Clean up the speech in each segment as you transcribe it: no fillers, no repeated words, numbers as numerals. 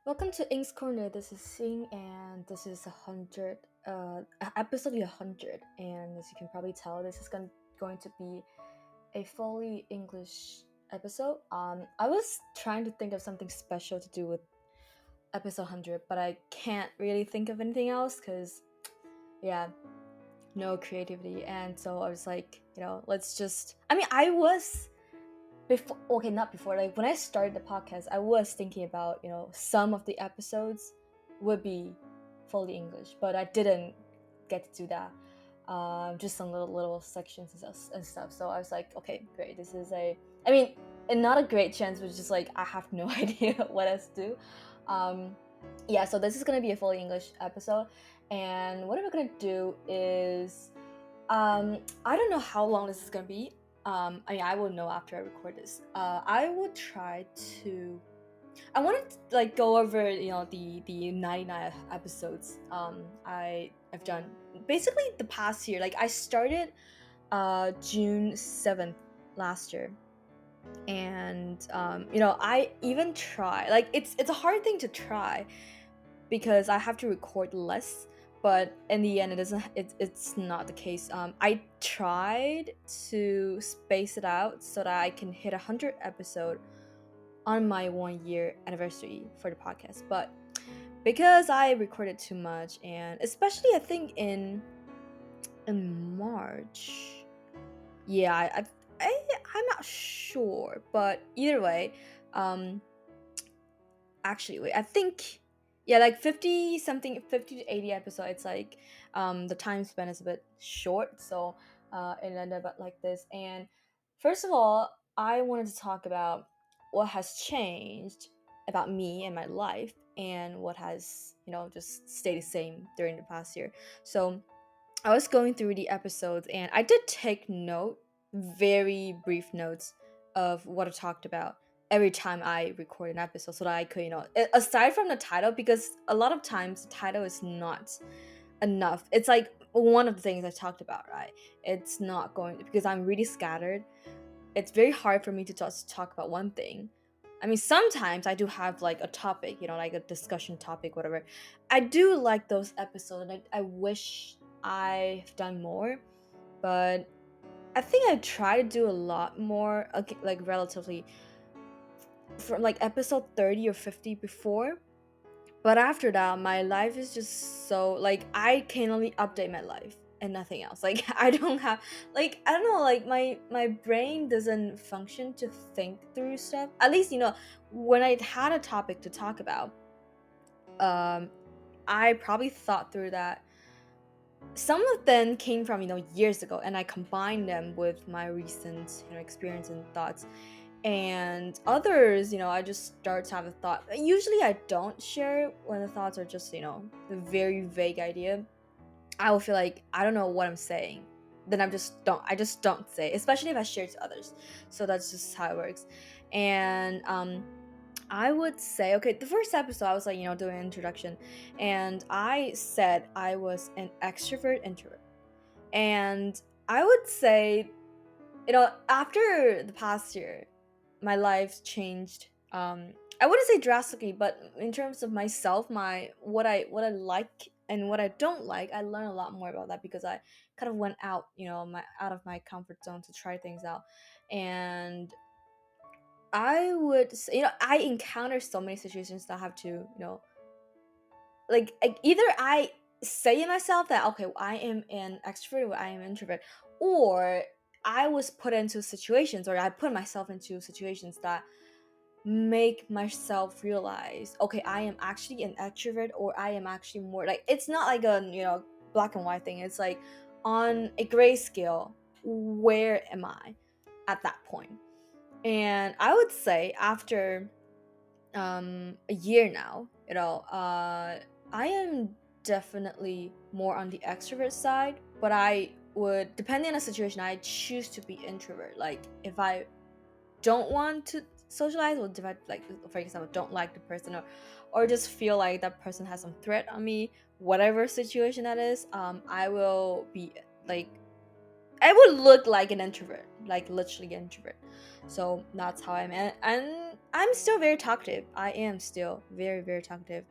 Welcome to Ink's Corner. This is Sing, and this is episode 100. And as you can probably tell, this is going to be a fully English episode. I was trying to think of something special to do with episode 100, but I can't really think of anything else because, yeah, no creativity. And so I was like, let's just. I was before, okay, not before, like when I started the podcast, I was thinking about, some of the episodes would be fully English, but I didn't get to do that. Just some little sections and stuff. So I was like, okay, great. This is and not a great chance, but just like I have no idea what else to do. Yeah, so this is gonna be a fully English episode, and what we're gonna do is, I don't know how long this is gonna be. I will know after I record this. I will try to. I wanted to like go over the 99 episodes. I've done basically the past year. Like I started June 7th last year, and I even try, like it's a hard thing to try because I have to record less, but in the end it's not the case. I tried to space it out so that I can hit 100 episode on my 1 year anniversary for the podcast, but because I recorded too much, and especially I think in March, yeah, I'm not sure, but either way, um actually wait, I think, yeah, like 50 something, 50 to 80 episodes, it's like the time span is a bit short, so it ended up like this. And first of all, I wanted to talk about what has changed about me and my life, and what has just stayed the same during the past year. So I was going through the episodes, and I did take note, very brief notes of what I talked about every time I record an episode, so that I could, aside from the title, because a lot of times the title is not enough. It's like one of the things I talked about, right? It's not going, because I'm really scattered. It's very hard for me to just talk about one thing. I mean, sometimes I do have like a topic, like a discussion topic, whatever. I do like those episodes, and I wish I've done more, but I think I try to do a lot more, like relatively, from like episode 30 or 50 before. But after that, my life is just so, like, I can only update my life and nothing else. Like I don't have, like, I don't know, like my brain doesn't function to think through stuff. At least, when I had a topic to talk about, um I probably thought through that. Some of them came from years ago, and I combined them with my recent experience and thoughts. And others, I just start to have a thought. Usually I don't share when the thoughts are just a very vague idea. I will feel like I don't know what I'm saying, then I just don't say, especially if I share it to others. So that's just how it works. And I would say, okay, the first episode I was like, doing an introduction, and I said I was an extrovert introvert. And I would say, after the past year, my life changed. I wouldn't say drastically, but in terms of myself, my what I like and what I don't like, I learned a lot more about that, because I kind of went out, my out of my comfort zone to try things out. And I would say, I encounter so many situations that I have to, either I say in myself that, okay, I am an extrovert or I am an introvert, or I was put into situations, or I put myself into situations that make myself realize, okay, I am actually an extrovert, or I am actually more, like, it's not like a black and white thing. It's like on a gray scale, where am I at that point? And I would say after a year now, I am definitely more on the extrovert side, but I would, depending on the situation, I choose to be introvert. Like if I don't want to socialize, or if I, like, for example, don't like the person, or just feel like that person has some threat on me, whatever situation that is, I will be like, I would look like an introvert, like literally an introvert. So that's how I'm. And I'm still very talkative. I am still very, very talkative.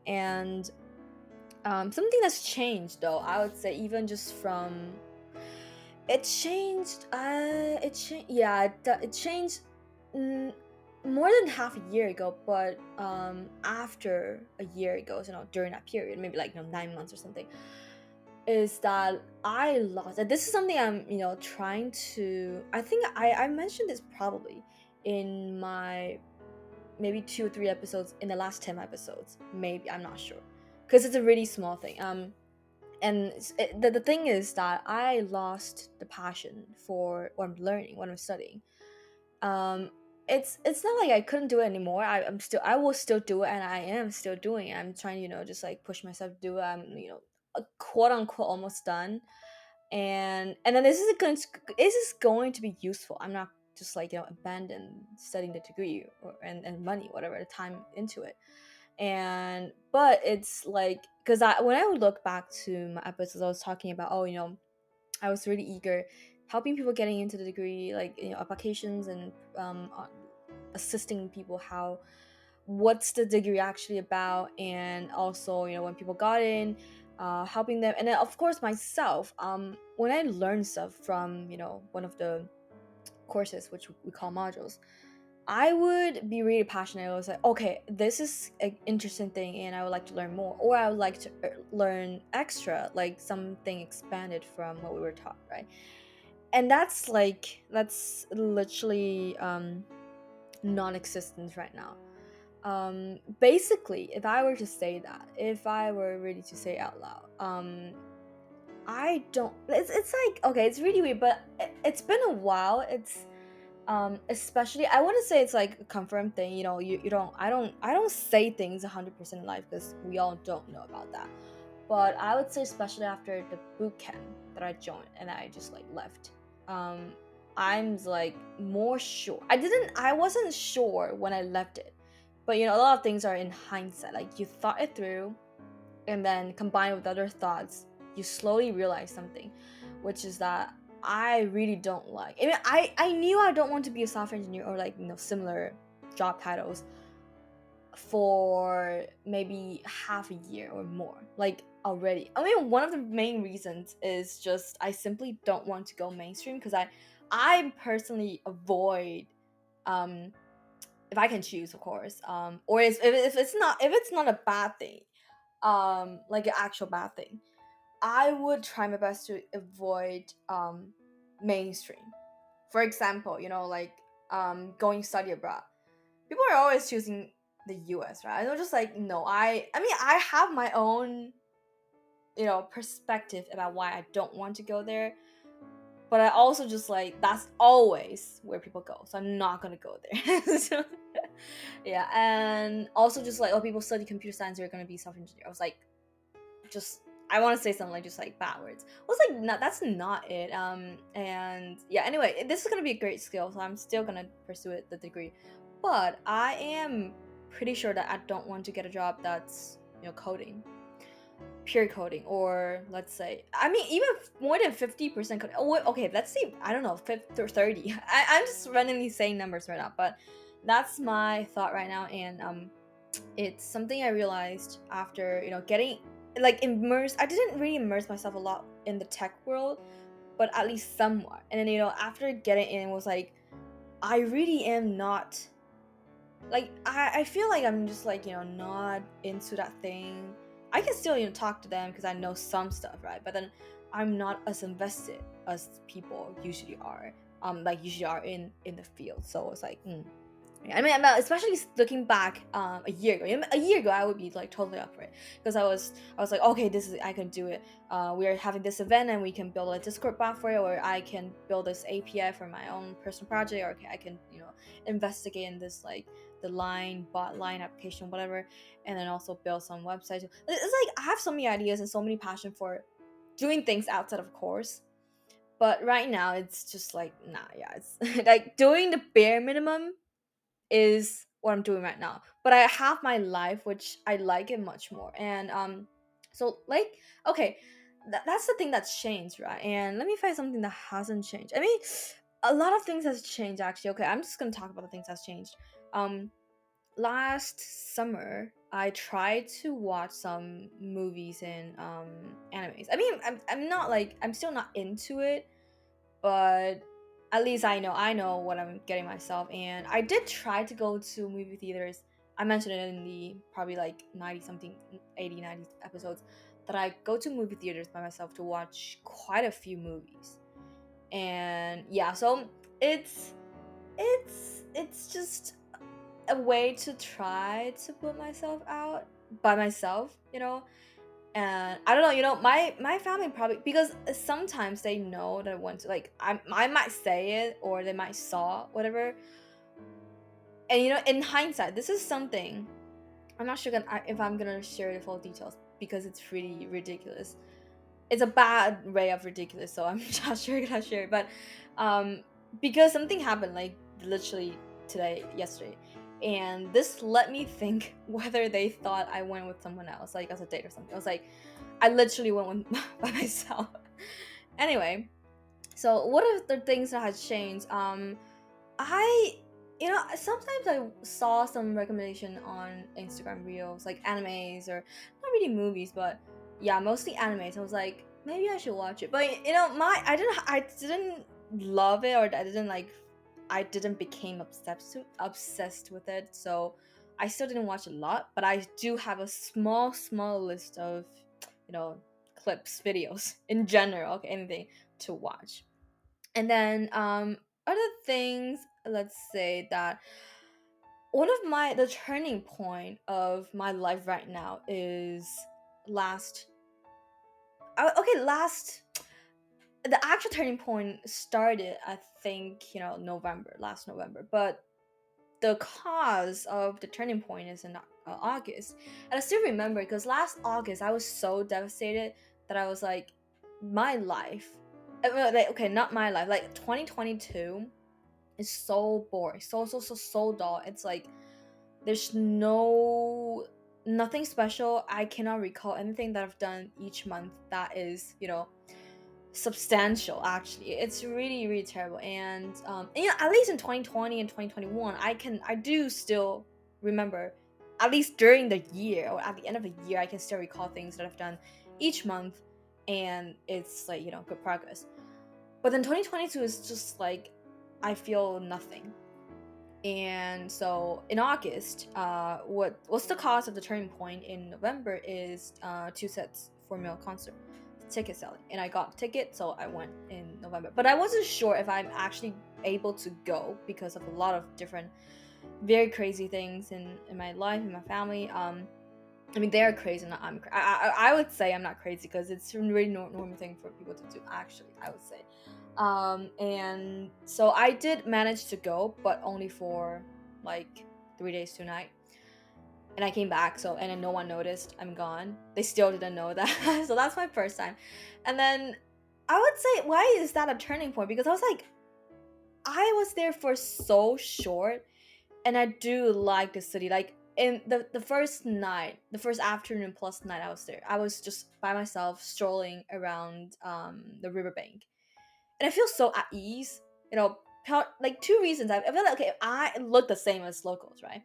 And something that's changed though, I would say, even just from it changed. It changed. Yeah, it changed mm, more than half a year ago. But after a year ago, so during that period, maybe like 9 months or something, is that I lost. And this is something I'm trying to. I think I mentioned this probably in my maybe 2 or 3 episodes in the last 10 episodes. Maybe I'm not sure because it's a really small thing. And the thing is that I lost the passion for what I'm learning, what I'm studying. um it's not like I couldn't do it anymore. I will still do it, and I am still doing it. I'm trying to just like push myself to do it. I'm quote unquote almost done. And then this is going to be useful. I'm not just like abandon studying the degree and money, whatever, the time into it. And but it's like, because when I would look back to my episodes, I was talking about, I was really eager helping people getting into the degree, like applications, and assisting people how what's the degree actually about. And also when people got in, helping them. And then of course myself, when I learned stuff from one of the courses, which we call modules, I would be really passionate. I was like, okay, this is an interesting thing and I would like to learn more, or I would like to learn extra, like something expanded from what we were taught, right? And that's literally non-existent right now. Basically, if I were to say that, if I were really to say out loud, I don't, it's like, okay, it's really weird, but it's been a while. It's especially, I wouldn't say it's like a confirmed thing. You don't, I don't say things 100% in life, because we all don't know about that. But I would say, especially after the boot camp that I joined and I just like left, um I'm like more sure. I wasn't sure when I left it, but a lot of things are in hindsight. Like, you thought it through, and then combined with other thoughts, you slowly realize something, which is that I really don't like. I mean, I knew I don't want to be a software engineer, or like similar job titles, for maybe half a year or more, like, already. I mean, one of the main reasons is just I simply don't want to go mainstream, because I personally avoid, um if I can choose, of course, or if it's not a bad thing, like an actual bad thing, I would try my best to avoid mainstream. For example, like going study abroad. People are always choosing the US, right? I'm just like, no, I mean, I have my own perspective about why I don't want to go there, but I also just like, that's always where people go, so I'm not gonna go there. So, yeah. And also just like, oh, people study computer science, they're gonna be software engineer. I was like, just, I want to say something like just like bad words. I was like, no, that's not it. And yeah, anyway, this is gonna be a great skill, so I'm still gonna pursue it, the degree. But I am pretty sure that I don't want to get a job that's coding, pure coding, or let's say, I mean, even more than 50% coding. Oh, okay, let's see, I don't know, 50 or 30. I'm just randomly saying numbers right now, but that's my thought right now. And it's something I realized after getting like immersed. I didn't really immerse myself a lot in the tech world, but at least somewhat. And then after getting in, it was like, I really am not, like, I feel like I'm just like not into that thing. I can still talk to them because I know some stuff, right? But then I'm not as invested as people usually are, like usually are in the field. So it's like, yeah, I mean, especially looking back, a year ago. A year ago, I would be like totally up for it, because I was like, okay, this is, I can do it. We are having this event, and we can build a Discord bot for it, or I can build this API for my own personal project, or okay, I can investigate in this, like, the bot line application, whatever, and then also build some websites. It's like I have so many ideas and so many passion for doing things outside of course. But right now, it's just like, nah, yeah, it's like doing the bare minimum is what I'm doing right now. But I have my life, which I like it much more. And so like, okay, that's the thing that's changed, right? And let me find something that hasn't changed. I mean, a lot of things has changed actually. Okay, I'm just gonna talk about the things that's changed. Last summer I tried to watch some movies and animes. I mean, I'm not like, I'm still not into it, but at least I know what I'm getting myself. And I did try to go to movie theaters. I mentioned it in the probably like 90 something 80 90 episodes that I go to movie theaters by myself to watch quite a few movies. And yeah, so it's it's just a way to try to put myself out by myself, and I don't know, my family probably, because sometimes they know that I want to, like, I might say it or they might saw whatever, and in hindsight, this is something I'm not sure if I'm gonna share the full details because it's really ridiculous. It's a bad way of ridiculous, so I'm not sure I'm gonna share it, but because something happened like literally yesterday, and this let me think whether they thought I went with someone else, like as a date or something. I was like, I literally went with, by myself. Anyway, so what are the things that has changed? I sometimes I saw some recommendation on Instagram reels, like animes, or not really movies, but yeah, mostly animes. I was like, maybe I should watch it. But I didn't love it, or I didn't became obsessed with it. So I still didn't watch a lot, but I do have a small list of, you know, clips, videos in general, okay, anything to watch. And then other things, let's say that one of the turning point of my life right now is last okay last the actual turning point started, I think, last November, but the cause of the turning point is in August. And I still remember because last August I was so devastated that I was like, my life, okay, not my life, like 2022 is so boring, so dull. It's like there's nothing special. I cannot recall anything that I've done each month that is, substantial. Actually, it's really terrible. And at least in 2020 and 2021, I do still remember, at least during the year or at the end of the year, I can still recall things that I've done each month, and it's like, good progress. But then 2022 is just like, I feel nothing. And so in August, what's the cause of the turning point in November is 2 sets for male concert ticket selling, and I got a ticket, so I went in November. But I wasn't sure if I'm actually able to go because of a lot of different, very crazy things in my life, in my family. I mean, they're crazy, not I'm. I would say I'm not crazy because it's a really normal thing for people to do. Actually, I would say. And so I did manage to go, but only for like 3 days, 2 nights. And I came back, and then no one noticed I'm gone. They still didn't know that. So that's my first time. And then I would say, why is that a turning point? Because I was like, I was there for so short, and I do like the city. Like in the first night, the first afternoon plus night I was there, I was just by myself strolling around the riverbank, and I feel so at ease. Like two reasons. I feel like, okay, I look the same as locals, right?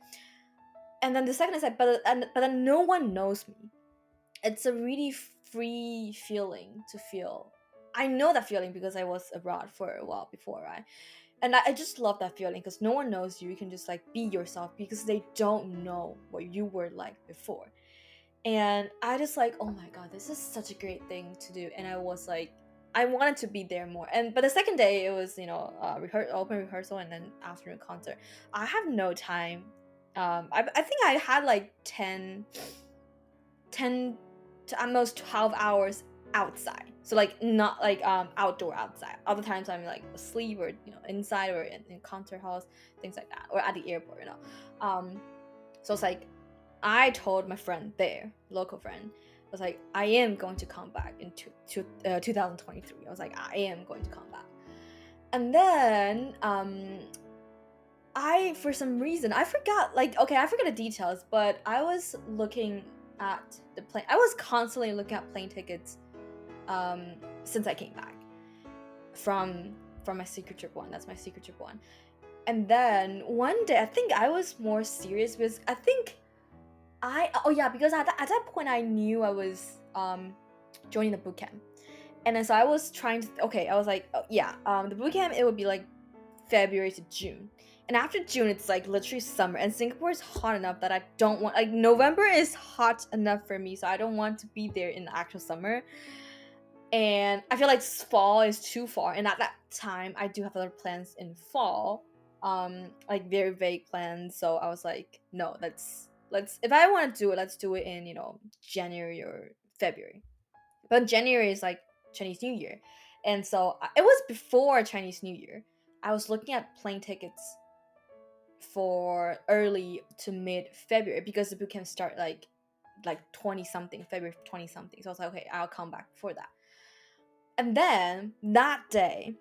And then the second is like, but then no one knows me. It's a really free feeling to feel. I know that feeling because I was abroad for a while before, right? And I just love that feeling because no one knows you. You can just like be yourself because they don't know what you were like before. And I just like, oh my god, this is such a great thing to do. And I was like, I wanted to be there more. But the second day it was, open rehearsal and then afternoon concert. I have no time. I think I had like 10 to at most 12 hours outside, so like not like outdoor outside. Other times I'm like asleep or inside or in concert halls, things like that, or at the airport, so it's like, I told my friend there, local friend, I was like, I am going to come back in 2023. I was like, I am going to come back. And then I, for some reason, I forgot, like, okay, I forgot the details, but I was looking at the plane. I was constantly looking at plane tickets since I came back from my secret trip one. That's my secret trip one. And then one day, I think I was more serious because I think because at that point I knew I was joining the boot camp. And then so I was trying to, I was like, the boot camp, it would be like February to June. And after June, it's like literally summer. And Singapore is hot enough that I don't want, like, November is hot enough for me. So I don't want to be there in the actual summer. And I feel like fall is too far. And at that time, I do have other plans in fall, like very vague plans. So I was like, no, let's if I want to do it, let's do it in, January or February. But January is like Chinese New Year. And so it was before Chinese New Year. I was looking at plane tickets for early to mid February because the boot camp start like 20 something, February 20 something. So I was like, okay, I'll come back for that. And then that day,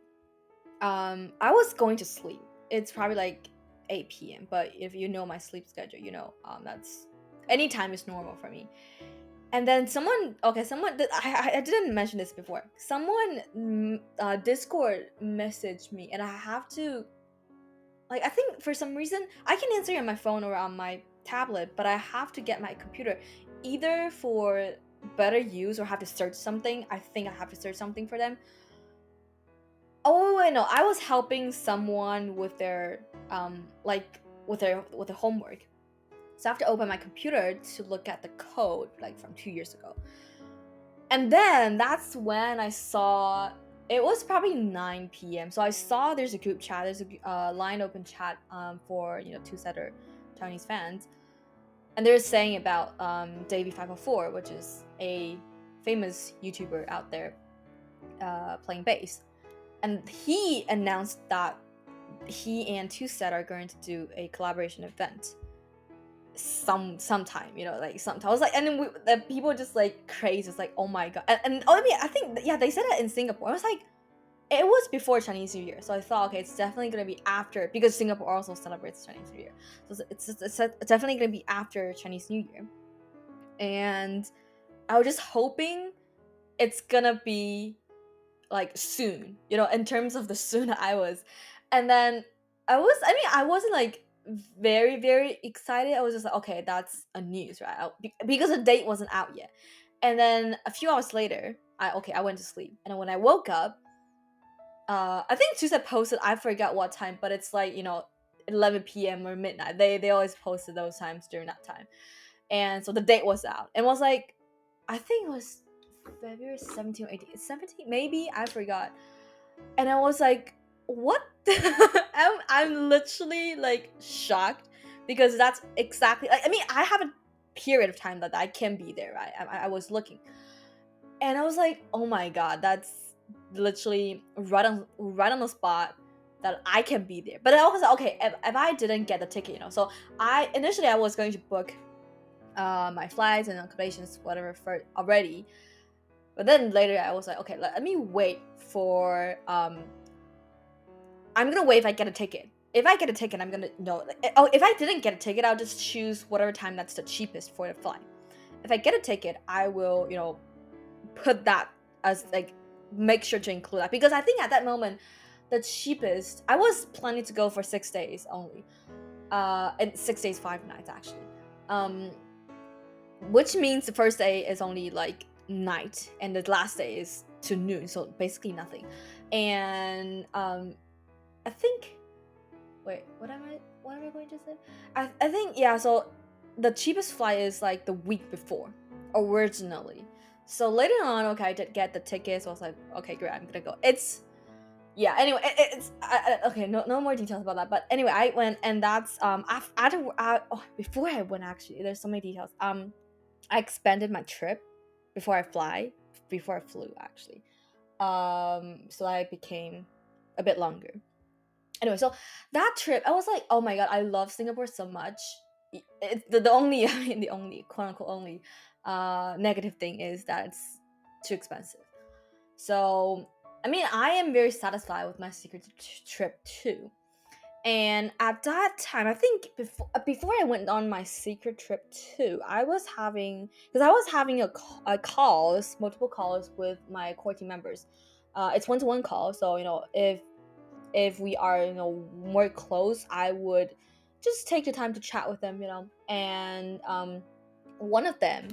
I was going to sleep. It's probably like 8 p.m. But if you know my sleep schedule, that's anytime is normal for me. And then someone, I didn't mention this before. Someone Discord messaged me, and I have to, like, I think for some reason I can answer on my phone or on my tablet, but I have to get my computer either for better use or have to search something. I think I have to search something for them. Oh wait, no, I was helping someone with their with their homework. So I have to open my computer to look at the code like from 2 years ago. And then that's when I saw, it was probably 9 p.m. So I saw there's a group chat, there's a line open chat for, two-setter Chinese fans. And they're saying about Davey 504, which is a famous YouTuber out there playing bass. And he announced that he and Two-Set are going to do a collaboration event sometime, like sometime. I was like, and then the people just like crazy. It's like, oh my god. And I think, they said that in Singapore. I was like, it was before Chinese New Year, so I thought, okay, it's definitely gonna be after, because Singapore also celebrates Chinese New Year, so it's definitely gonna be after Chinese New Year. And I was just hoping it's gonna be like soon, in terms of the soon I was. And then I wasn't like very, very excited. I was just like, okay, that's a news, right? Because the date wasn't out yet. And then a few hours later, I went to sleep. And then when I woke up, I think Tuesday posted, I forgot what time, but it's like, 11 p.m. or midnight. They always posted those times during that time. And so the date was out. And was like, I think it was February 17 or 18, 17 maybe, I forgot. And I was like, what? I'm literally like shocked, because that's exactly, I have a period of time that I can be there, right? I was looking, and I was like, oh my god, that's literally right on the spot that I can be there. But I was like, okay, if I didn't get the ticket, so I was going to book my flights and accommodations, whatever, for already. But then later I was like, okay, let me wait for I'm gonna wait if I get a ticket. If I get a ticket, I'm gonna know. If I didn't get a ticket, I'll just choose whatever time that's the cheapest for the flight. If I get a ticket, I will, put that as like, make sure to include that, because I think at that moment, the cheapest, I was planning to go for 6 days only, and 6 days 5 nights actually, which means the first day is only like night, and the last day is to noon, so basically nothing. And I think, wait, what am I going to say? I think, so the cheapest flight is like the week before, originally. So later on, okay, I did get the tickets. So I was like, okay, great, I'm gonna go. Anyway, it's okay, no more details about that. But anyway, I went, and that's before I went, actually, there's so many details. I expanded my trip before I flew, actually. So I became a bit longer. Anyway, so that trip, I was like, oh my god, I love Singapore so much. It's the only, the only, quote unquote, only negative thing is that it's too expensive. So I am very satisfied with my secret trip too. And at that time, I think before I went on my secret trip too, I was having a calls, multiple calls with my core team members. It's one-to-one call, so if if we are, more close, I would just take the time to chat with them, and one of them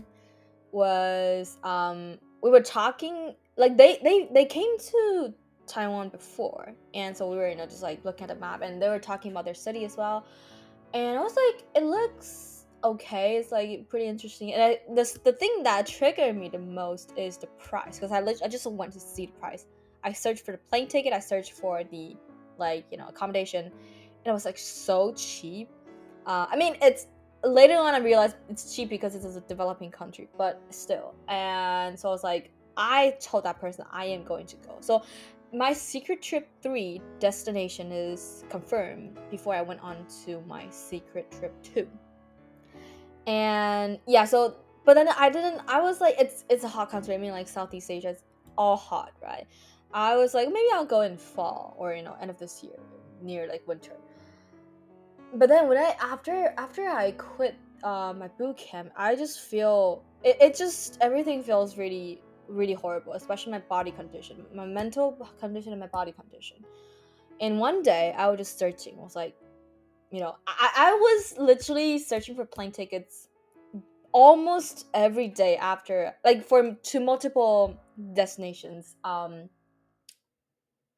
was, we were talking, like they came to Taiwan before, and so we were, just like looking at the map, and they were talking about their city as well, and I was like, it looks okay, it's like pretty interesting, and the thing that triggered me the most is the price, because I just went to see the price. I searched for the plane ticket, I searched for the, like, accommodation, and it was like so cheap. I mean, it's later on I realized it's cheap because it's a developing country, but still. And so I was like, I told that person I am going to go. So my secret trip 3 destination is confirmed before I went on to my secret trip 2. And yeah, so but then I was like, it's a hot country. I mean, like Southeast Asia is all hot, right? I was like, maybe I'll go in fall, or end of this year, near like winter. But then when after I quit my boot camp, I just feel it just everything feels really, really horrible, especially my body condition, my mental condition, and my body condition. And one day I was just searching. I was like, I was literally searching for plane tickets almost every day after, like, to multiple destinations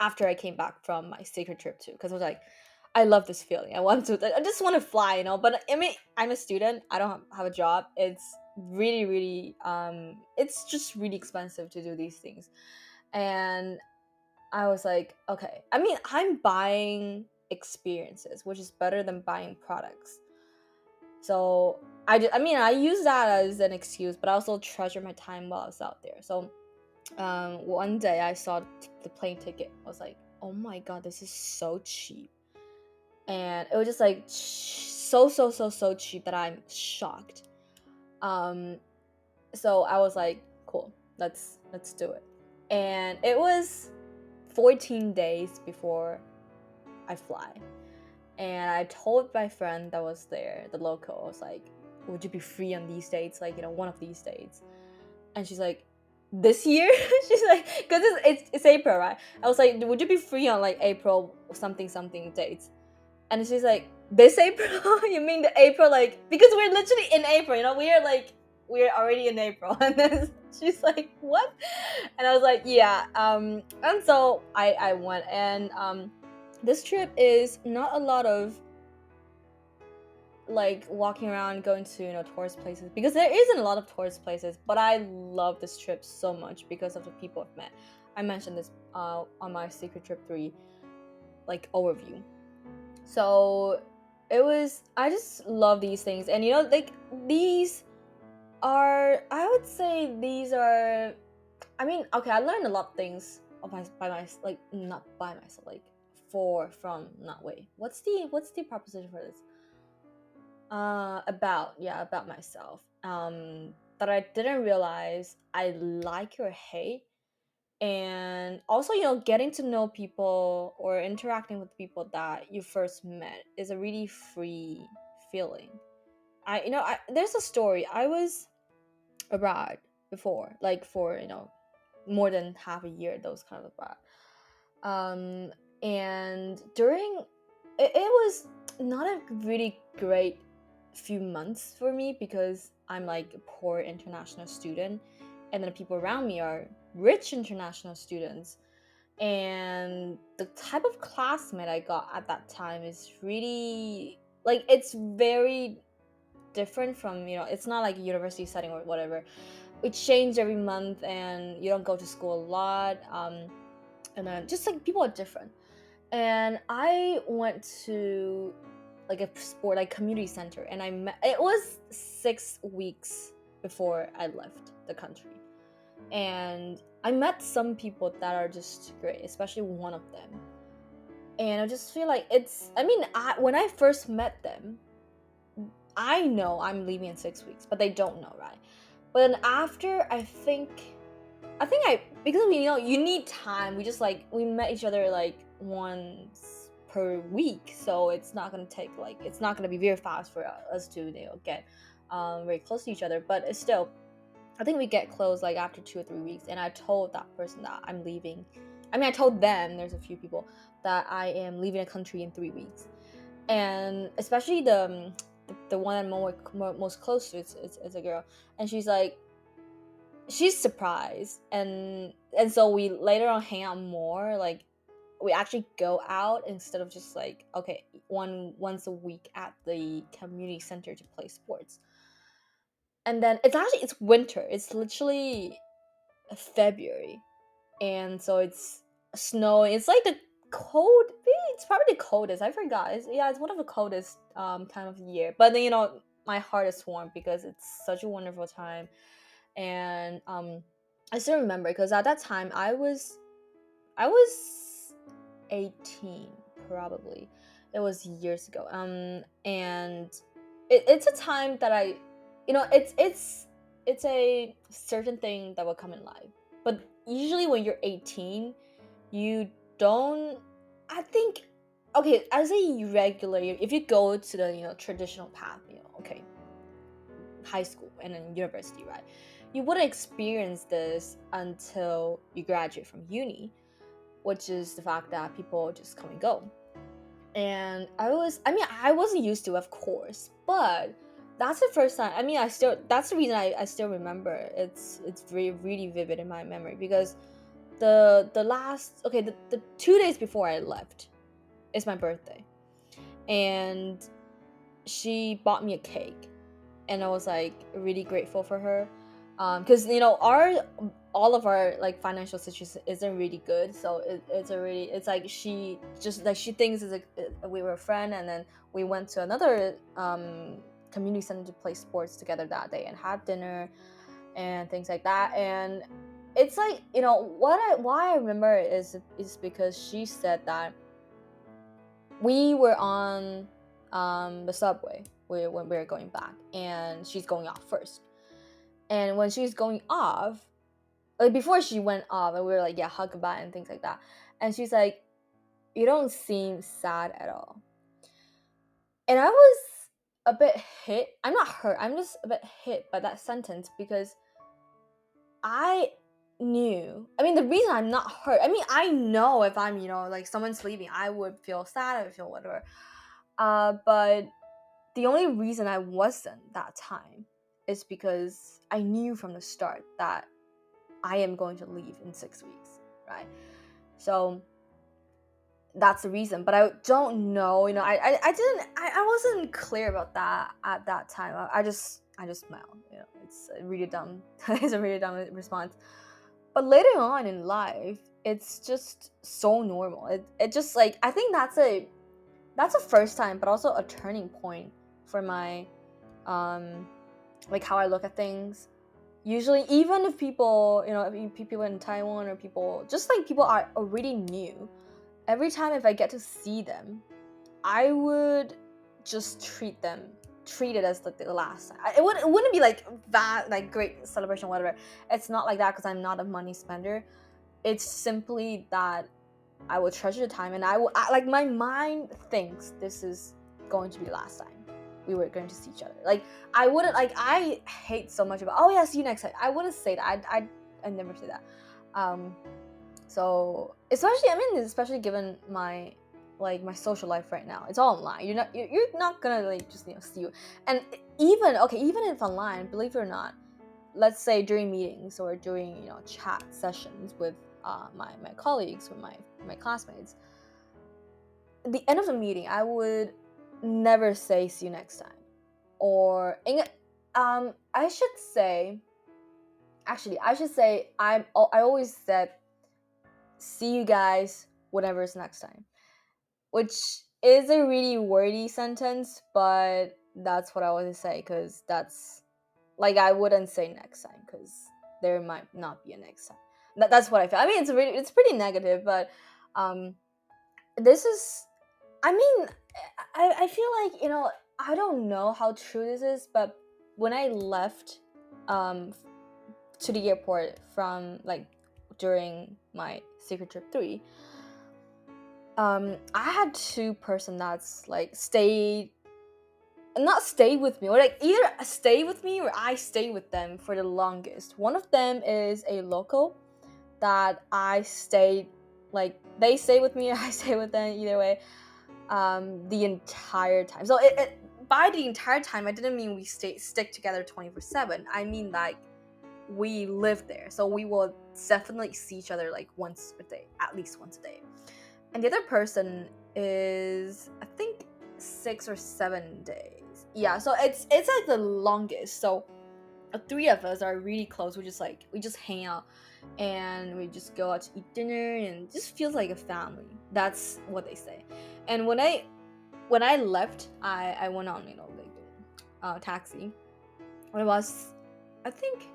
after I came back from my secret trip too, because I was like, I love this feeling. I just want to fly, But I mean, I'm a student. I don't have a job. It's really, really, it's just really expensive to do these things. And I was like, okay. I mean, I'm buying experiences, which is better than buying products. So I mean, I use that as an excuse, but I also treasure my time while I was out there. So one day I saw the plane ticket. I was like, oh my god, this is so cheap. And it was just like so cheap that I'm shocked. So I was like, cool, let's do it. And it was 14 days before I fly. And I told my friend that was there, the local, I was like, would you be free on these dates, like, one of these dates? And she's like, this year? She's like, because it's April, right? I was like, would you be free on like April something dates? And she's like, this April? You mean the April, like, because we're literally in April, we're already in April. And then she's like, what? And I was like, yeah. And so I went, and this trip is not a lot of like walking around, going to tourist places, because there isn't a lot of tourist places, but I love this trip so much because of the people I've met. I mentioned this on my secret trip 3 like overview. So I just love these things, and like these are, I would say these are, I mean, okay, I learned a lot of things like not by myself, like what's the proposition for this? About myself, that I didn't realize I like or hate. And also, getting to know people or interacting with people that you first met is a really free feeling. There's a story. I was abroad before, like for more than half a year, those kind of abroad. And during it was not a really great few months for me, because I'm like a poor international student, and then the people around me are rich international students. And the type of classmate I got at that time is really, like, it's very different from, it's not like a university setting or whatever. It changed every month, and you don't go to school a lot, and then just like people are different. And I went to like a sport, like community center, and it was 6 weeks before I left the country, and I met some people that are just great, especially one of them. And I just feel like when I first met them, I know I'm leaving in 6 weeks, but they don't know, right? But then after, I think because you need time. We met each other like once per week, so it's not gonna be very fast for us to get very close to each other. But it's still, I think we get close like after 2 or 3 weeks. And I told that person that I'm leaving I mean, I told them, there's a few people, that I am leaving the country in 3 weeks. And especially the one I'm most close to is a girl. And she's like, she's surprised. And so we later on hang out more. Like, we actually go out instead of just like, okay, once a week at the community center to play sports. And then it's winter. It's literally February, and so it's snowing. It's like the cold. It's probably the coldest. I forgot. It's one of the coldest time of the year. But then, my heart is warm because it's such a wonderful time. And I still remember, because at that time I was 18, probably. It was years ago. And it's a time that I, it's a certain thing that will come in life. But usually when you're 18, you don't, I think, okay, as a regular, if you go to the traditional path, okay, high school and then university, right, you wouldn't experience this until you graduate from uni, which is the fact that people just come and go. And I wasn't used to, of course, but that's the first time. That's the reason I still remember. It's really, really vivid in my memory, because the 2 days before I left is my birthday, and she bought me a cake, and I was like really grateful for her, because all of our like financial situation isn't really good, so it's like she thinks we were a friend, and then we went to another community center to play sports together that day and have dinner and things like that. And it's like, why I remember is because she said that we were on the subway when we were going back, and she's going off first. And when she's going off, like before she went off, and we were like, yeah, hug goodbye and things like that, and she's like, you don't seem sad at all. And I was a bit hit. I'm not hurt, I'm just a bit hit by that sentence, because I knew, the reason I'm not hurt, I know if I'm, like someone's leaving, I would feel sad, I would feel whatever, but the only reason I wasn't that time is because I knew from the start that I am going to leave in 6 weeks, right? So that's the reason. But I don't know, I wasn't clear about that at that time. I just smiled. It's really dumb. It's a really dumb response. But later on in life, it's just so normal. It just, like, I think that's a first time, but also a turning point for my like how I look at things. Usually, even if people, people in Taiwan, or people are already new, every time if I get to see them, I would just treat it as like the last time. It wouldn't be like that, like great celebration, whatever. It's not like that, because I'm not a money spender. It's simply that I will treasure the time, and like my mind thinks this is going to be the last time we were going to see each other. Like, I wouldn't, like, I hate so much about, oh yeah, see you next time. I wouldn't say that. I never say that. So especially given my social life right now, it's all online. You're not gonna like just see you. And even if online, believe it or not, let's say during meetings or during chat sessions with my colleagues, with my classmates, at the end of the meeting, I would never say see you next time, or I should say I always said see you guys whenever it's next time, which is a really wordy sentence, but that's what I always say, because that's like, I wouldn't say next time because there might not be a next time. That's what I feel. It's pretty negative, but this is, I feel like, I don't know how true this is, but when I left to the airport from like during my secret trip 3, I had 2 person that's like not stay with me, or like either stay with me or I stay with them for the longest. One of them is a local that I stayed like they stay with me, I stay with them, either way, the entire time. So by the entire time, I didn't mean we stick together 24/7. I mean like we live there, so we will definitely see each other like once a day, at least once a day. And the other person is, I think, 6 or 7 days. Yeah, so it's like the longest. So the three of us are really close. We just hang out and we just go out to eat dinner, and it just feels like a family. That's what they say. And when I left, I went on, like taxi. It was, I think,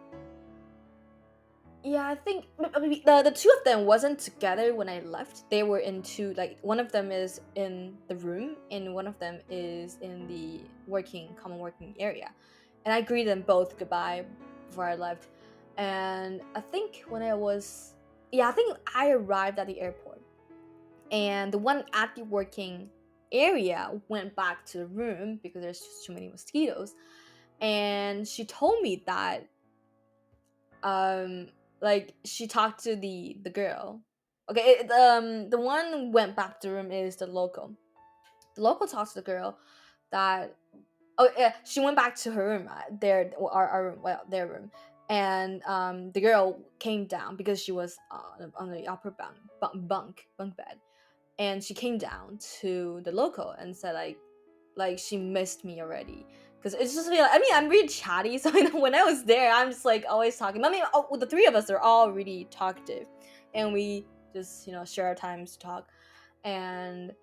yeah, I think maybe the two of them wasn't together when I left. They were in two, like one of them is in the room and one of them is in the common working area. And I greeted them both goodbye before I left. And I think I think I arrived at the airport, and the one at the working area went back to the room because there's just too many mosquitoes. And she told me that like she talked to the girl. Okay, the one went back to the room is the local. The local talks to the girl that, oh yeah, she went back to her room, our room, well, their room. And the girl came down because she was on the upper bunk bed. And she came down to the local and said like she missed me already, because it's just really, I mean, I'm really chatty, so when I was there, I'm just like always talking. I mean, the three of us are all really talkative, and we just share our times to talk. And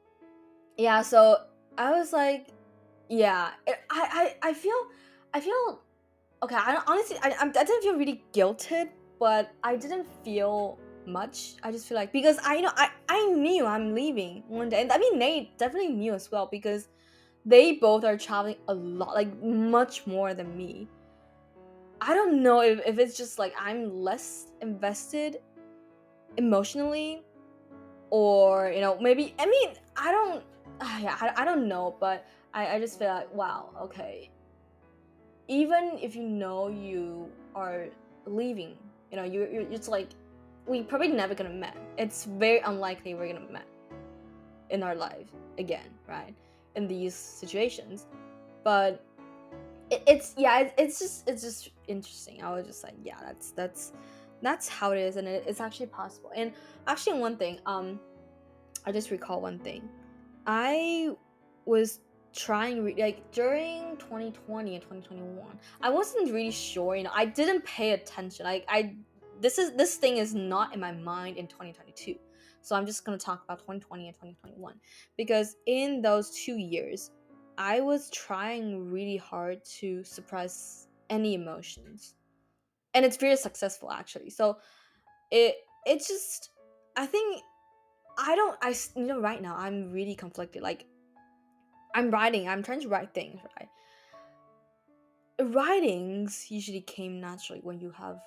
yeah, so I was like, yeah, I feel okay. I didn't feel really guilted, but I didn't feel much. I just feel like, because I knew I'm leaving one day, and I mean Nate definitely knew as well, because they both are traveling a lot, like much more than me. I don't know if it's just like I'm less invested emotionally, or maybe, I mean, I don't yeah, I don't know, but I just feel like, wow, okay, even if you are leaving, you're just like, we probably never gonna met. It's very unlikely we're gonna met in our life again, right? In these situations. But it's just interesting. I was just like, yeah, that's how it is, and it's actually possible. And actually, one thing, I just recall one thing. I was trying like during 2020 and 2021. I wasn't really sure. I didn't pay attention. Like this thing is not in my mind in 2022. So I'm just gonna talk about 2020 and 2021, because in those 2 years, I was trying really hard to suppress any emotions, and it's very successful actually. So it's just, I think, I don't I right now I'm really conflicted. Like I'm trying to write things, right? Writings usually came naturally when you have,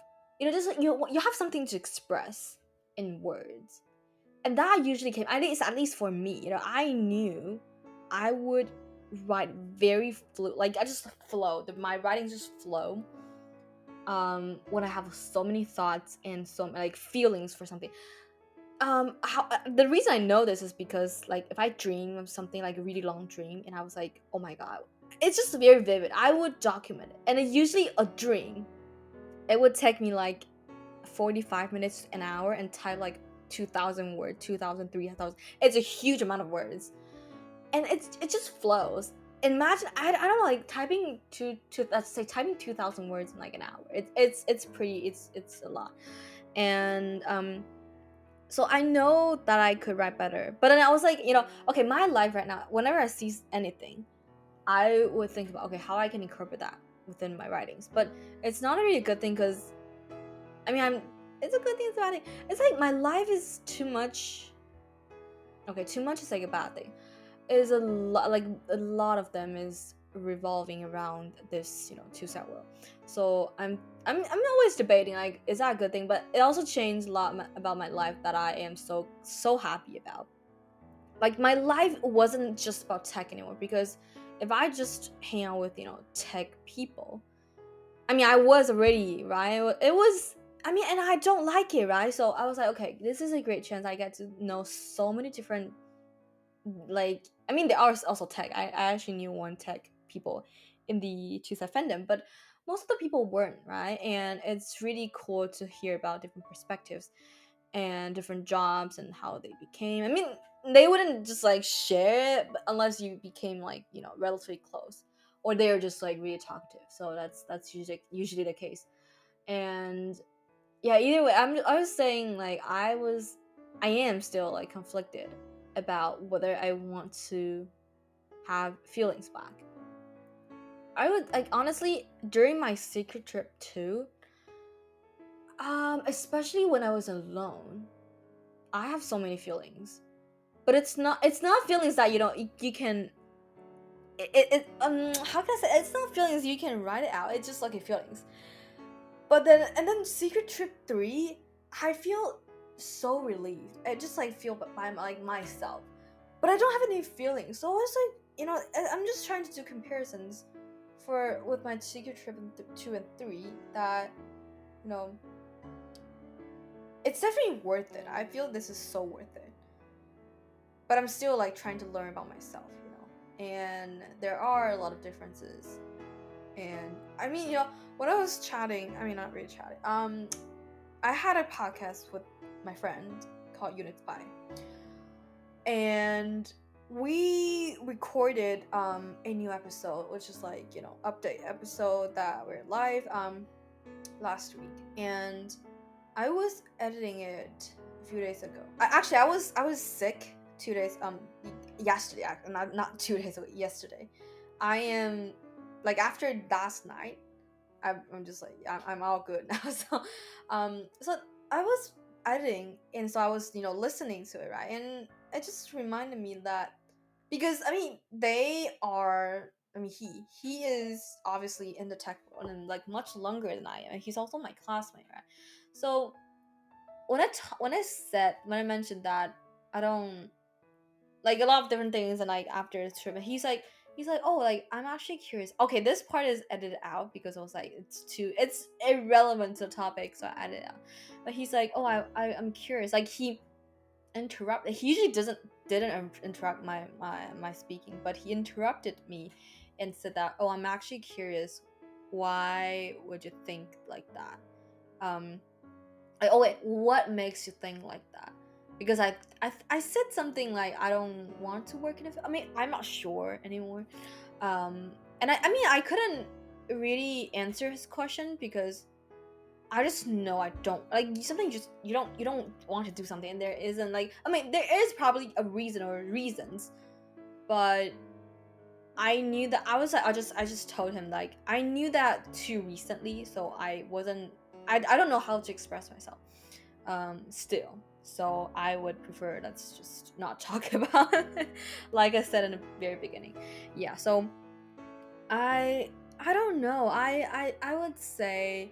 just like you have something to express in words. And that usually came, at least for me, I knew I would write very like I just flow. My writings just flow. When I have so many thoughts and so like feelings for something. The reason I know this is because, like, if I dream of something, like a really long dream, and I was like, oh my god, it's just very vivid, I would document it. And it's usually a dream. It would take me like 45 minutes, an hour, and type like 2,000 words, 2,000, 3,000. It's a huge amount of words, and it just flows. Imagine, I don't know, like typing let's say typing 2,000 words in like an hour. It's pretty, it's a lot. And so I know that I could write better. But then I was like, okay, my life right now, whenever I see anything, I would think about, okay, how I can incorporate that within my writings. But it's not really a good thing, because I mean, it's a good thing, it's a bad thing. It's like my life is too much. Okay, too much is like a bad thing. Is a lot, like a lot of them is revolving around this, two-side world. So I'm always debating, like, is that a good thing? But it also changed a lot about my life that I am so happy about. Like, my life wasn't just about tech anymore, because if I just hang out with tech people, I mean, I was already, right? It was and I don't like it, right? So I was like, okay, this is a great chance. I get to know so many different, like, there are also tech. I actually knew one tech people in the Tuesday fandom, but most of the people weren't, right? And it's really cool to hear about different perspectives and different jobs and how they became. They wouldn't just like share it unless you became like, relatively close, or they are just like really talkative. So that's usually the case. And yeah, either way, I was saying like I am still like conflicted about whether I want to have feelings back. I would like, honestly, during my secret trip too, especially when I was alone, I have so many feelings. But it's not feelings that you can how can I say, it's not feelings you can write it out. It's just like feelings. But then Secret Trip 3, I feel so relieved. I just like feel by like myself. But I don't have any feelings. So it's like, I'm just trying to do comparisons for with my Secret Trip 2 and 3 that, you know, it's definitely worth it. I feel this is so worth it. But I'm still like trying to learn about myself, And there are a lot of differences. And when I was chatting, not really chatting. I had a podcast with my friend called Units by, and we recorded a new episode, which is like update episode that we're live last week, and I was editing it a few days ago. I was sick 2 days yesterday, not 2 days ago, yesterday. I am like, after last night, I'm just like, I'm all good now. So I was editing, and so I was listening to it, right? And it just reminded me that, because they are, he is obviously in the tech world and like much longer than I am, and he's also my classmate, right? So when I mentioned that I don't like a lot of different things, and like after the trip, and he's like, oh, like, I'm actually curious. Okay, this part is edited out because I was like, it's irrelevant to the topic, so I edited it out. But he's like, oh, I'm curious. Like, he interrupted. He usually didn't interrupt my speaking, but he interrupted me and said that, oh, I'm actually curious. Why would you think like that? Like, oh wait, what makes you think like that? Because I said something like, I don't want to work in a. I'm not sure anymore. And I couldn't really answer his question because I just know I don't like something. Just you don't want to do something, and there isn't like. There is probably a reason or reasons, but I knew that I was like, I just told him like I knew that too recently, so I wasn't. I don't know how to express myself. Still, so I would prefer let's just not talk about it, like I said in the very beginning. Yeah, so I don't know. I would say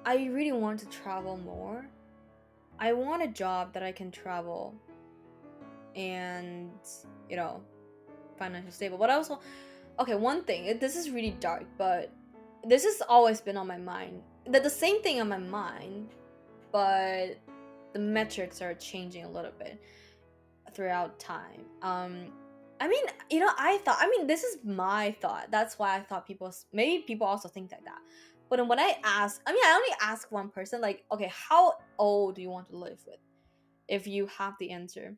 I really want to travel more. I want a job that I can travel and financially stable. But also, okay, one thing, this is really dark, but this has always been on my mind. That the same thing on my mind, but the metrics are changing a little bit throughout time. I thought, this is my thought. That's why I thought maybe people also think like that. But then when I ask, I only ask one person, like, okay, how old do you want to live with? If you have the answer.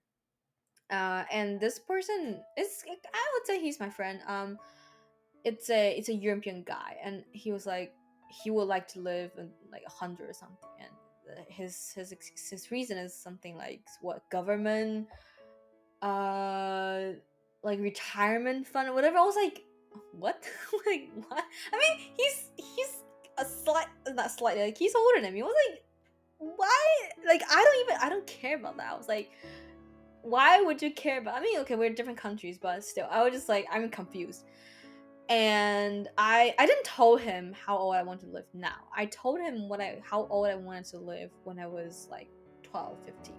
And this person is, I would say he's my friend. It's a European guy, and he was like, he would like to live in like 100 or something, and his reason is something like what government, like retirement fund or whatever. I was like, what? Like, what? He's a not slightly, like, he's older than me. I was like, why? Like, I don't care about that. I was like, why would you care about? Okay, we're in different countries, but still, I was just like, I'm confused. And I didn't tell him how old I want to live now. I told him how old I wanted to live when I was like 12, 15.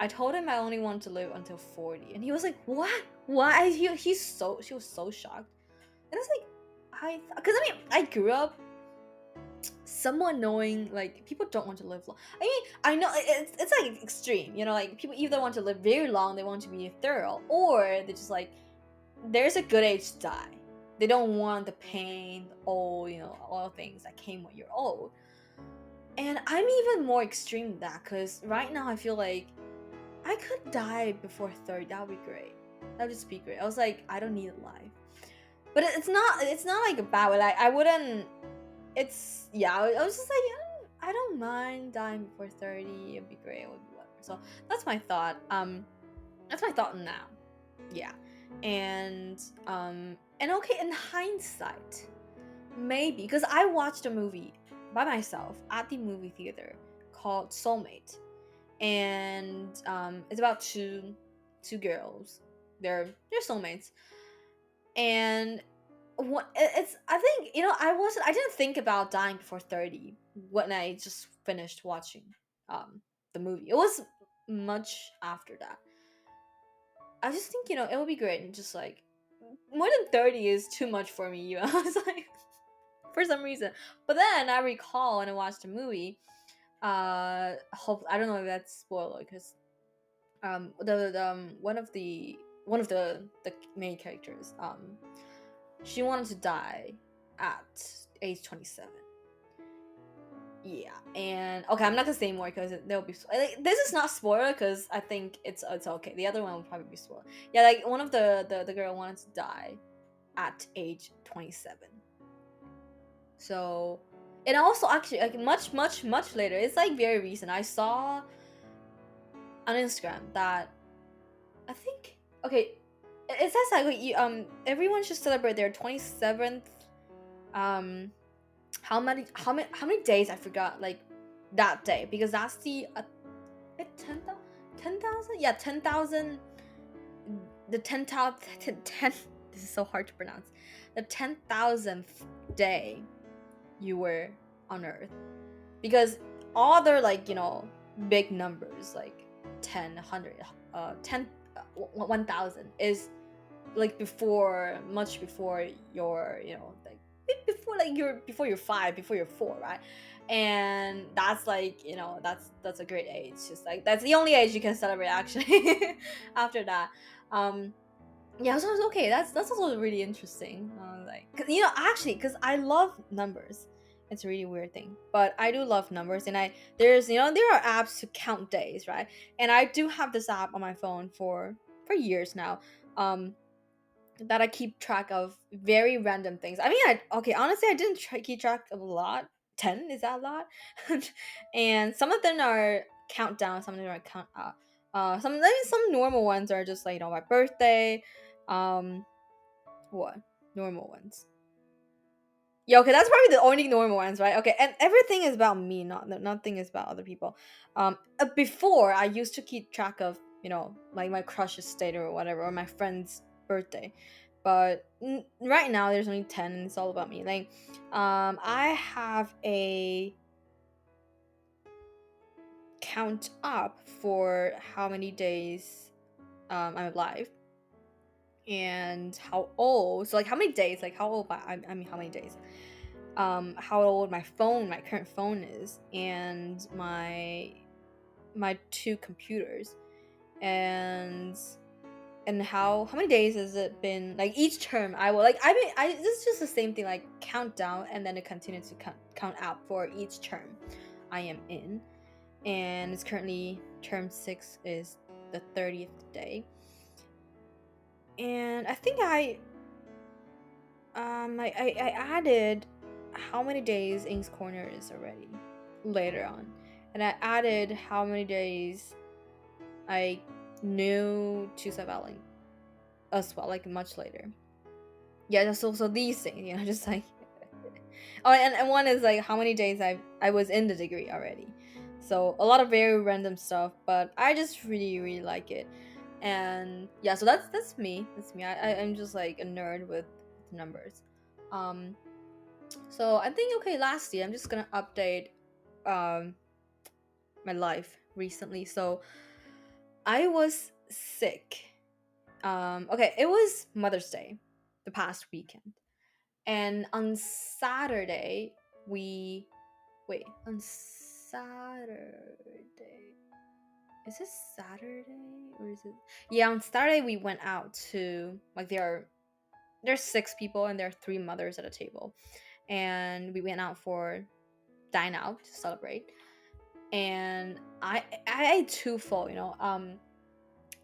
I told him I only wanted to live until 40, and he was like, "What? Why?" She was so shocked, and I was like, because I grew up somewhat knowing like people don't want to live long. I mean, I know it's like extreme, you know, like people either want to live very long, they want to be thorough, or they just like there's a good age to die. They don't want the pain, all you know, all things that came when you're old. And I'm even more extreme than that because right now I feel like I could die before 30. That would be great. That would just be great. I was like, I don't need a life, but it's not like a bad way. Like I wouldn't. It's yeah. I was just like, I don't mind dying before 30. It'd be great. It would be whatever. So that's my thought. That's my thought now. Yeah, and okay. In hindsight, maybe because I watched a movie by myself at the movie theater called Soulmate, and it's about two girls. They're soulmates, and what it's I think you know I didn't think about dying before 30 when I just finished watching the movie. It was much after that. I just think you know it would be great and just like more than 30 is too much for me. You know, I was like for some reason. But then I recall when I watched the movie. Hope I don't know if that's spoiler because one of the main characters she wanted to die at age 27. Yeah, and okay, I'm not gonna say more because there'll be like, this is not spoiler because I think it's okay. The other one will probably be spoiler. Yeah, like one of the girl wanted to die at age 27. So, and also actually like much later. It's like very recent. I saw on Instagram that I think okay, it says like you, everyone should celebrate their 27th how many days I forgot like that day because that's the 10,000 yeah 10,000 the 10,000 10 this is so hard to pronounce the 10,000th day you were on Earth because all other like you know big numbers like 10 100 10 1,000 is like before much before your you know like before like you're before you're 5 before you're 4 right and that's like you know that's a great age just like that's the only age you can celebrate actually after that um yeah so I was okay that's also really interesting like cause, you know actually because I love numbers it's a really weird thing but I do love numbers and I there's you know there are apps to count days right and I do have this app on my phone for years now um that I keep track of very random things. I mean, okay, honestly, I didn't keep track of a lot. 10 is that a lot? And some of them are countdown, some of them are count up. Some I mean, some normal ones are just like you know my birthday. Um, what normal ones? Yeah, okay, that's probably the only normal ones, right? Okay, and everything is about me, not nothing is about other people. Before I used to keep track of you know like my crush's state or whatever, or my friend's birthday, but right now there's only 10, and it's all about me. Like, I have a count up for how many days I'm alive and how old. So like how many days, like how old I mean how many days how old my current phone is and my two computers and how many days has it been like each term I will like I mean I this is just the same thing like count down and then it continues to count out for each term I am in and it's currently term 6 is the 30th day and I think I added how many days Ink's Corner is already later on. And I added how many days I knew Tusa Valley as well, like much later. Yeah, so these things, you know, just like oh and one is like how many days I was in the degree already. So a lot of very random stuff, but I just really like it. And yeah, so that's me. That's me. I'm just like a nerd with numbers. Um So I think okay, lastly, I'm just gonna update um my life recently. So I was sick. Okay, it was Mother's Day, the past weekend. And on Saturday, we wait, on Saturday. Is it Saturday or is it? Yeah, on Saturday we went out to like there's 6 people and there are 3 mothers at a table, and we went out for dine out to celebrate. And I ate too full,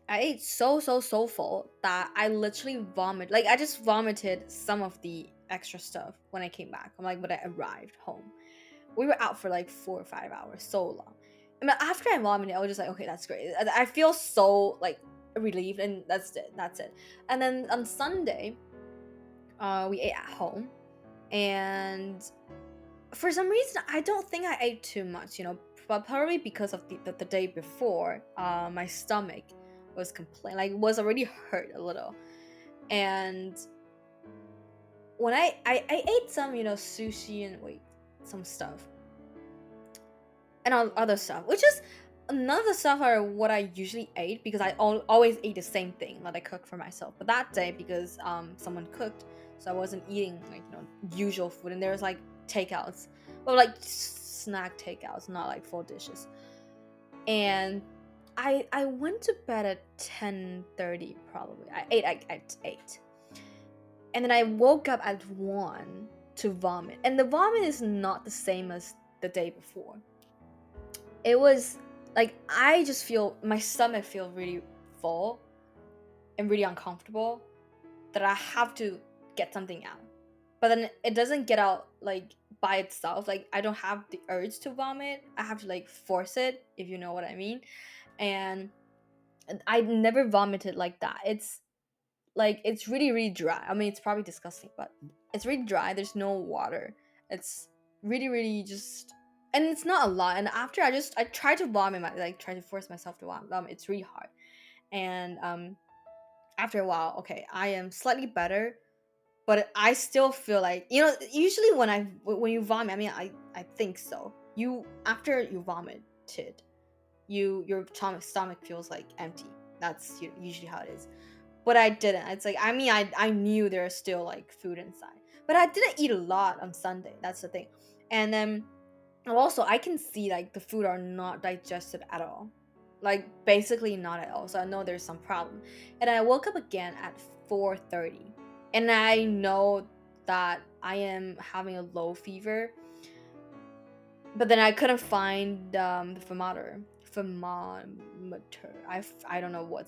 I ate so full that I literally vomited. Like I just vomited some of the extra stuff when I came back. I'm like when I arrived home. We were out for like 4 or 5 hours, so long. I mean, after I vomited, I was just like, okay, that's great. I feel so like relieved, and that's it. And then on Sunday, we ate at home, and for some reason, I don't think I ate too much, but probably because of the day before, my stomach was was already hurt a little, and when I ate some, sushi and some stuff and other stuff, which is none of the stuff are what I usually ate because I always ate the same thing that I cook for myself. But that day, because someone cooked, so I wasn't eating usual food, and there was like takeouts, but like snack takeouts, not like full dishes. And I went to bed at 10:30 probably. I ate at 8, and then I woke up at 1 to vomit, and the vomit is not the same as the day before. It was like I just feel my stomach feel really full and really uncomfortable that I have to get something out. But then it doesn't get out like by itself. Like I don't have the urge to vomit. I have to like force it, if you know what I mean. And I never vomited like that. It's like it's really dry. I mean, it's probably disgusting, but it's really dry. There's no water. It's really just, and it's not a lot. And after I try to vomit, try to force myself to vomit. It's really hard. And after a while, okay, I am slightly better, but I still feel like, usually when you vomit, I mean, I think so. After you vomited, your stomach feels like empty. That's usually how it is. But I didn't. It's like, I mean, I knew there was still like food inside, but I didn't eat a lot on Sunday. That's the thing. And then also I can see like the food are not digested at all, like basically not at all. So I know there's some problem. And I woke up again at 4:30, and I know that I am having a low fever, but then I couldn't find the thermometer. I don't know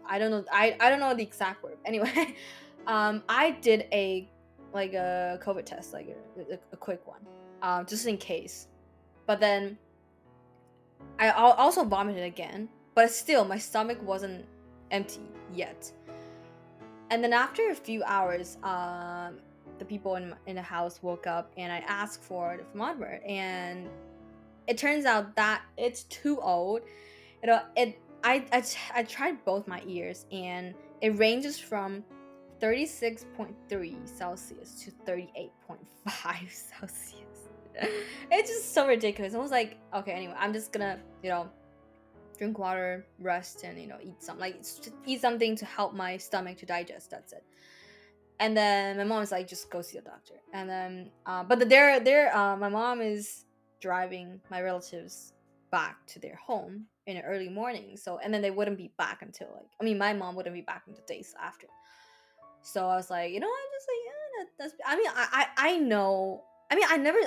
I don't know the exact word. Anyway, I did a COVID test, like a quick one, just in case. But then I also vomited again, but still my stomach wasn't empty yet. And then after a few hours, the people in the house woke up, and I asked for the thermometer, and it turns out that it's too old. I tried both my ears, and it ranges from 36.3 Celsius to 38.5 Celsius. It's just so ridiculous. I was like, okay, anyway, I'm just gonna, drink water, rest, and eat something to help my stomach to digest. That's it. And then my mom was like, just go see a doctor. And then but my mom is driving my relatives back to their home in the early morning. So, and then they wouldn't be back until my mom wouldn't be back until days after. So I was like, I'm just like, yeah, that's. I mean, I know. I mean, I never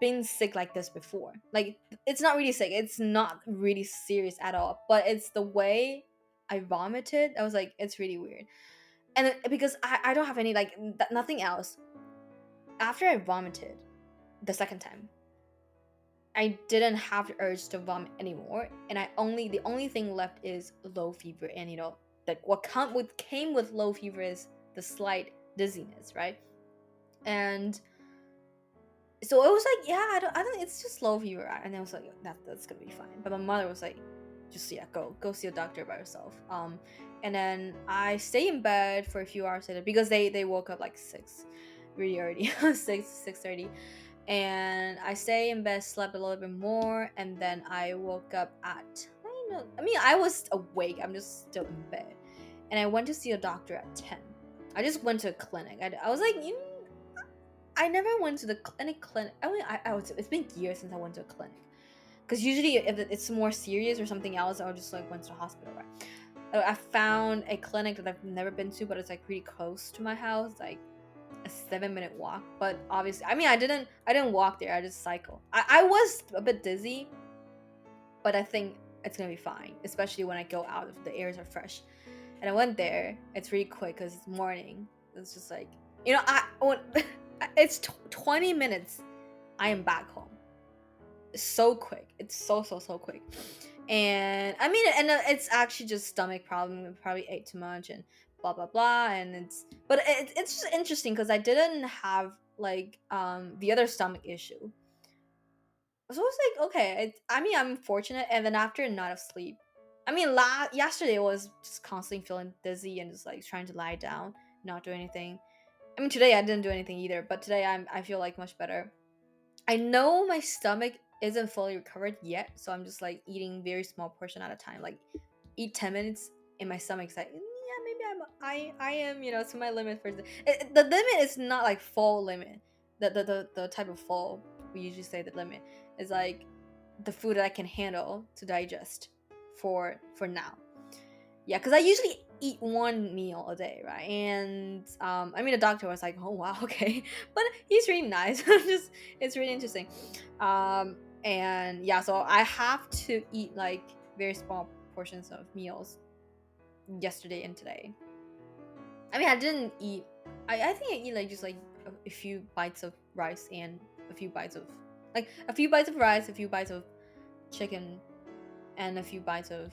been sick like this before. Like, it's not really sick. It's not really serious at all. But it's the way I vomited. I was like, it's really weird. And because I don't have any nothing else. After I vomited the second time, I didn't have the urge to vomit anymore, and the only thing left is low fever. And what came with low fever is the slight dizziness, right? And so it was like, yeah, I don't it's just low fever. And I was like, that's gonna be fine. But my mother was like, just go see a doctor by yourself. And then I stay in bed for a few hours later, because they woke up like 6 really early. 6:30. And I stay in bed, slept a little bit more, and then I woke up at, I was awake, I'm just still in bed, and I went to see a doctor at 10. I just went to a clinic. I was like, I never went to any clinic. I mean, it's been years since I went to a clinic. Because usually, if it's more serious or something else, I'll just like went to the hospital, right? I found a clinic that I've never been to, but it's like pretty close to my house, like a 7-minute walk. But obviously, I mean, I didn't walk there. I just cycled. I was a bit dizzy, but I think it's gonna be fine, especially when I go out if the airs are fresh. And I went there. It's really quick because it's morning. It's just like, it's 20 minutes. I am back home. It's so quick. It's so quick. And I mean, and it's actually just stomach problem. I probably ate too much and blah blah blah. And it's just interesting because I didn't have like the other stomach issue. So it's like, okay, I mean, I'm fortunate. And then after a night of sleep, I mean, yesterday was just constantly feeling dizzy and just like trying to lie down, not do anything. I mean, today I didn't do anything either, but today I feel like much better. I know my stomach isn't fully recovered yet, so I'm just like eating very small portion at a time. Like eat 10 minutes, and my stomach's like, yeah, maybe I am, to my limit for the limit is not like full limit. The type of full we usually say the limit is like the food that I can handle to digest for now. Yeah, because I usually eat one meal a day, right? And I mean, the doctor was like, "Oh wow, okay," but he's really nice. It's really interesting. And yeah, so I have to eat like very small portions of meals yesterday and today. I mean, I didn't eat. I think I eat like just like a few bites of rice and a few bites of rice, a few bites of chicken, and a few bites of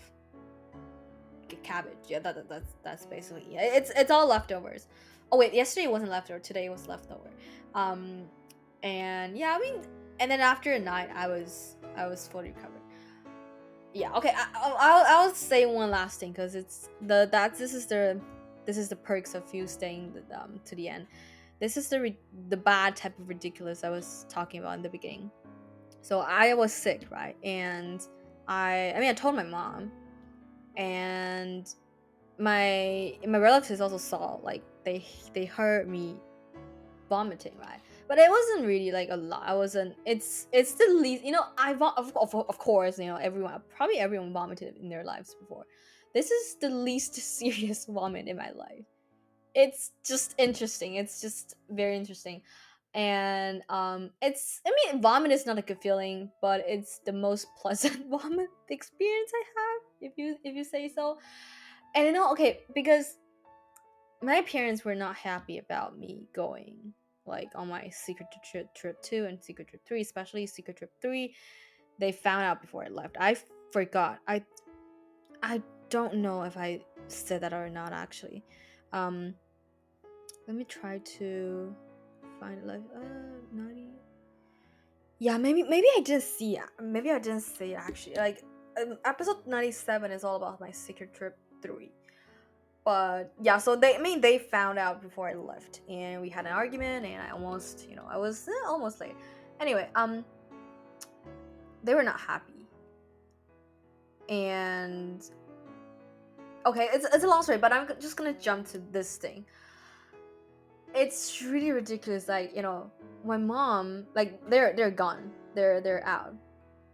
cabbage. Yeah, that's basically it's all leftovers. Oh wait, yesterday wasn't leftover. Today was leftover. And yeah, I mean, and then after a night, I was fully recovered. Yeah. Okay. I'll say one last thing because it's this is the perks of you staying to the end. This is the bad type of ridiculous I was talking about in the beginning. So I was sick, right? And I mean I told my mom, and my relatives also saw, like they heard me vomiting, right? But it wasn't really like a lot. I wasn't. It's the least, of course, everyone vomited in their lives before. This is the least serious vomit in my life. It's just interesting. It's just very interesting. And I mean, vomit is not a good feeling, but it's the most pleasant vomit experience I have, if you say so. And okay, because my parents were not happy about me going like on my secret trip 2 and secret trip 3, especially secret trip 3. They found out before I left. I forgot. I don't know if I said that or not, actually. um Let me try to find it, like 90. Yeah, maybe I didn't see it. Maybe I didn't say it, actually. Like episode 97 is all about my secret trip 3. But yeah, so they found out before I left, and we had an argument, and I almost, I was almost late. Anyway, they were not happy, and okay, it's a long story, but I'm just gonna jump to this thing. It's really ridiculous. Like, my mom, like they're gone, they're out,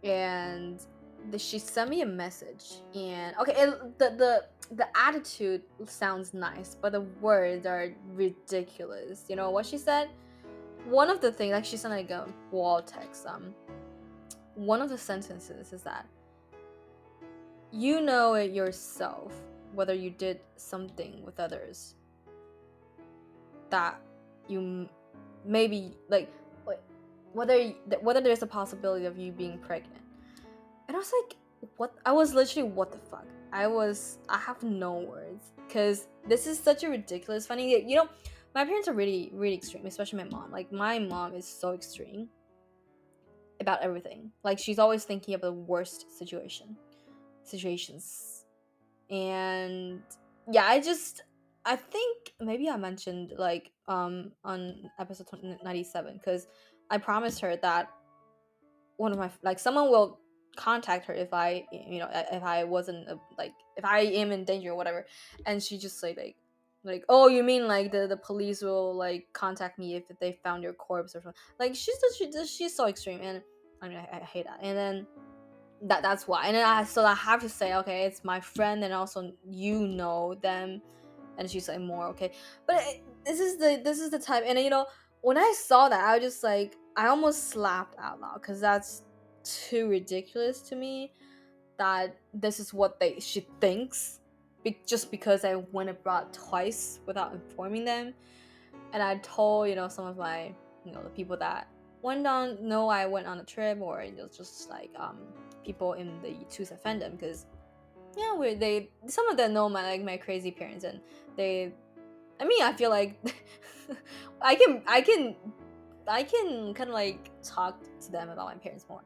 and she sent me a message. And okay, the attitude sounds nice, but the words are ridiculous. You know what she said? One of the things, like, she sent like a wall text. One of the sentences is that, you know it yourself whether you did something with others that you maybe like, whether there's a possibility of you being pregnant. And I was like, what? I was literally, what the fuck? I have no words, because this is such a ridiculous funny. My parents are really really extreme, especially my mom. Like, my mom is so extreme about everything. Like, she's always thinking of the worst situations. And yeah, I think maybe I mentioned, like, on episode 97, because I promised her that one of my, like, someone will contact her if if I wasn't like, if I am in danger or whatever. And she just like Like, oh, you mean like the police will like contact me if they found your corpse or something. Like she's so extreme, and I mean I hate that. And then that's why. And then I have to say, okay, it's my friend, and also you know them. And she's like, more okay. But this is the type. And when I saw that, I was just like, I almost slapped out loud, because that's too ridiculous to me, that this is what she thinks, just because I went abroad twice without informing them. And I told some of my the people that I went on a trip, or just like people in the Tusa fandom, because some of them know my crazy parents, and I feel like I can kind of like talk to them about my parents more.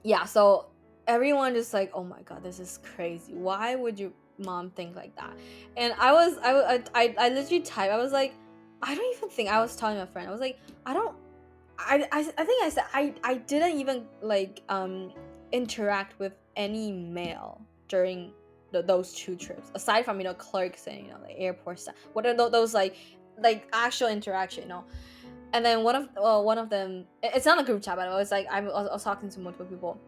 Yeah, so everyone just like, oh my god, this is crazy. Why would your mom think like that? And I literally typed. I was like, I don't even think, I was telling my friend, I was like, I think I said I didn't even like interact with any male during those 2 trips, aside from clerks and the airport stuff. What are those like actual interaction. And then one of them, it's not a group chat, but I was like, I was talking to multiple people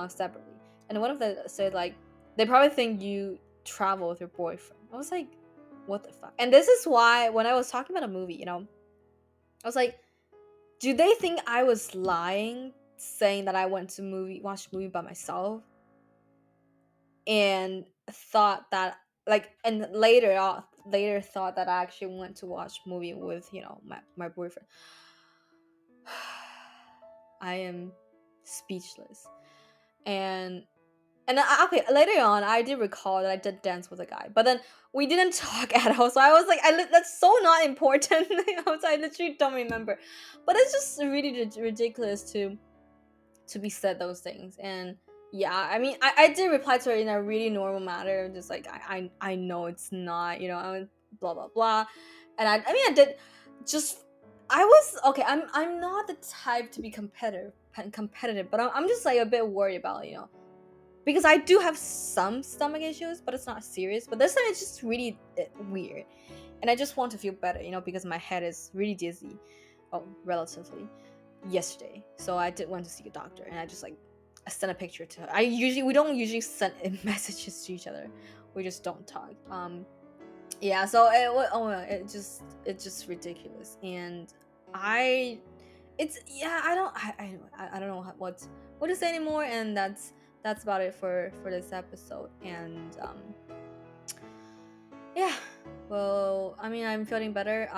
separately, and one of them said like, they probably think you travel with your boyfriend. I was like, what the fuck? And this is why when I was talking about a movie, I was like, do they think I was lying, saying that I went to watch a movie by myself, and thought that and later thought that I actually went to watch a movie with my boyfriend? I am speechless. And okay, later on I did recall that I did dance with a guy, but then we didn't talk at all. So I was like, that's so not important. I literally don't remember. But it's just really ridiculous to be said those things. And yeah, I mean, I did reply to her in a really normal manner, just like, I know it's not, blah blah blah. And I mean, I did just, I was okay. I'm not the type to be competitive, but I'm just like a bit worried about because I do have some stomach issues, but it's not serious. But this time it's just really weird, and I just want to feel better, because my head is really dizzy, relatively, yesterday. So I did want to see a doctor, and I just like, I sent a picture to her. We don't usually send messages to each other. We just don't talk. Yeah. So it's just ridiculous, and I it's yeah I don't know what to say anymore. And that's about it for this episode. And yeah, well, I mean, I'm feeling better.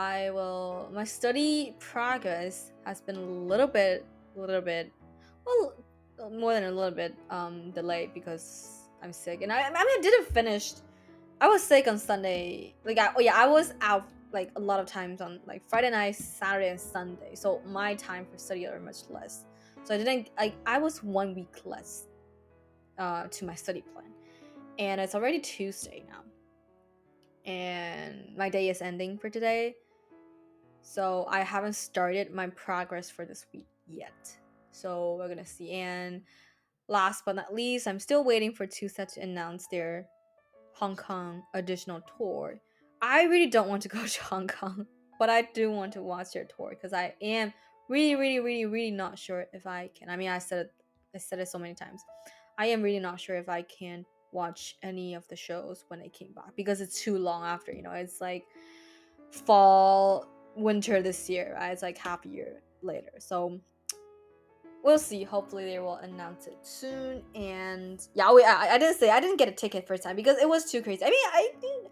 My study progress has been a little bit, well, more than a little bit delayed, because I'm sick. And I mean, I didn't finish. I was sick on Sunday. Like, I was out like a lot of times on like Friday night, Saturday, and Sunday. So my time for study are much less. So I didn't like, I was 1 week less to my study plan, and it's already Tuesday now, and my day is ending for today. So I haven't started my progress for this week yet. So we're gonna see. And last but not least, I'm still waiting for Tusa to announce their Hong Kong additional tour. I really don't want to go to Hong Kong, but I do want to watch their tour, because I am really, really, really, really not sure if I can. I mean, I said it so many times. I am really not sure if I can watch any of the shows when they came back, because it's too long after. It's like fall, winter this year, right? It's like half a year later. So we'll see. Hopefully they will announce it soon. And yeah, I didn't get a ticket first time because it was too crazy. I mean,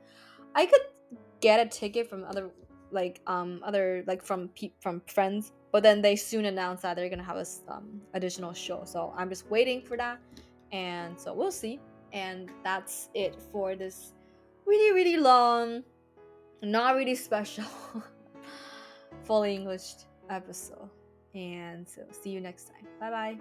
I could get a ticket from other from friends, but then they soon announced that they're gonna have a additional show. So I'm just waiting for that, and so we'll see. And that's it for this really, really long, not really special, fully English episode. And so see you next time. Bye bye.